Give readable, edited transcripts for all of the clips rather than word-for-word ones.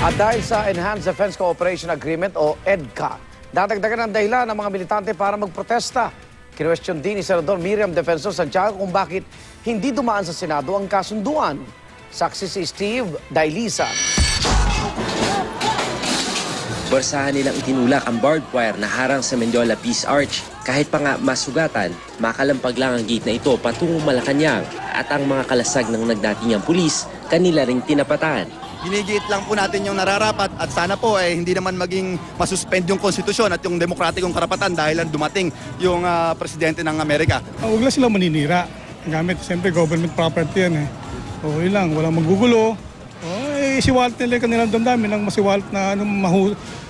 At dahil sa Enhanced Defense Cooperation Agreement o EDCA, dadagdagan ang dahilan ng mga militante para magprotesta. Kinwestiyon din ni Senador Miriam Defensor Santiago kung bakit hindi dumaan sa Senado ang kasunduan. Saksi si Steve Dailisa. Borsahan nilang itinulak ang barbed wire na harang sa Mendiola Peace Arch. Kahit pa nga masugatan, makalampag lang ang gate na ito patungong Malacanang at ang mga kalasag ng nagdatingang pulis kanila ring tinapatan. Ginigit lang po natin yung nararapat at sana po hindi naman maging masuspend yung konstitusyon at yung demokratikong karapatan dahil lang dumating yung presidente ng Amerika. Huwag lang silang maninira. Gamit, siyempre government property yan eh. Okay lang, walang magugulo. Siwalat nila yung kanilang damdamin ng masiwalat na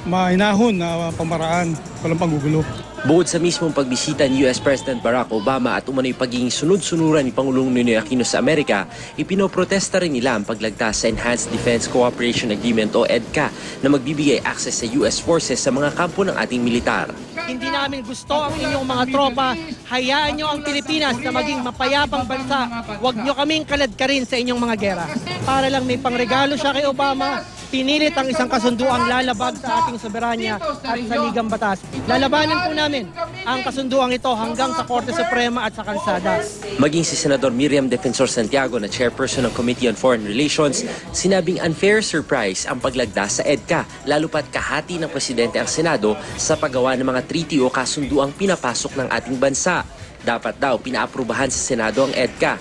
mahinahon na pamaraan. Walang panggugulo. Bukod sa mismong pagbisita ni US President Barack Obama at umano'y pagiging sunod-sunuran ni Pangulong Ninoy Aquino sa Amerika, ipinoprotesta rin nila ang paglagtas sa Enhanced Defense Cooperation Agreement o EDCA na magbibigay access sa US forces sa mga kampo ng ating militar. Hindi namin gusto ang inyong mga tropa. Hayaan nyo ang Pilipinas na maging mapayapang bansa. Huwag nyo kaming kaladkarin sa inyong mga gera. Para lang may pangregalo siya kay Obama, pinilit ang isang kasunduang lalabag sa ating soberanya at saligang batas. Lalabanan po namin ang kasunduang ito hanggang sa Korte Suprema at sa kalsada. Maging si Senador Miriam Defensor Santiago na chairperson ng Committee on Foreign Relations, sinabing unfair surprise ang paglagdas sa EDCA, lalo pat kahati ng presidente ang Senado sa paggawa ng mga treaty o kasunduang pinapasok ng ating bansa. Dapat daw pinaaprubahan sa Senado ang EDCA.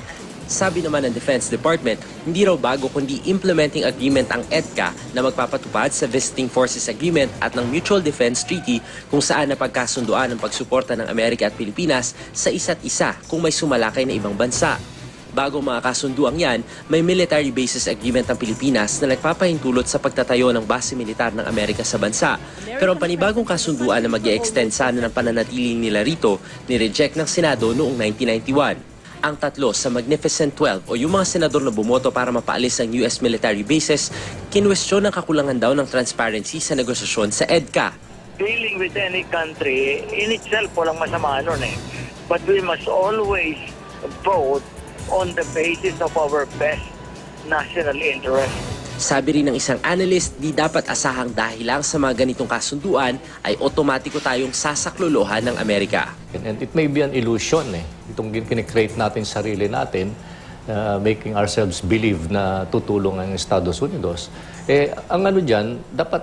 Sabi naman ng Defense Department, hindi raw bago kundi implementing agreement ang EDCA na magpapatupad sa Visiting Forces Agreement at ng Mutual Defense Treaty kung saan napagkasunduan ang pagsuporta ng Amerika at Pilipinas sa isa't isa kung may sumalakay na ibang bansa. Bago mga kasunduang yan, may military bases agreement ang Pilipinas na nagpapahintulot sa pagtatayo ng base militar ng Amerika sa bansa. Pero ang panibagong kasunduan na mag-i-extend sana ng pananatili nila rito, nireject ng Senado noong 1991. Ang tatlo sa Magnificent 12 o yung mga senador na bumoto para mapaalis ang US military bases, kinwestiyon ang kakulangan daw ng transparency sa negosasyon sa EDCA. Dealing with any country, in itself, walang masama nun eh. But we must always vote on the basis of our best national interest. Sabi rin ng isang analyst, di dapat asahang dahil lang sa mga ganitong kasunduan ay otomatiko tayong sasaklolohan ng Amerika. And it may be an illusion itong kinikreate natin sarili natin, making ourselves believe na tutulong ang Estados Unidos. Ang ano dyan, dapat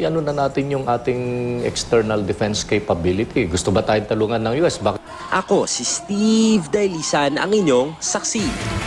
ano na natin yung ating external defense capability. Gusto ba tayong talungan ng US? Ako si Steve Dailisan, ang inyong saksi.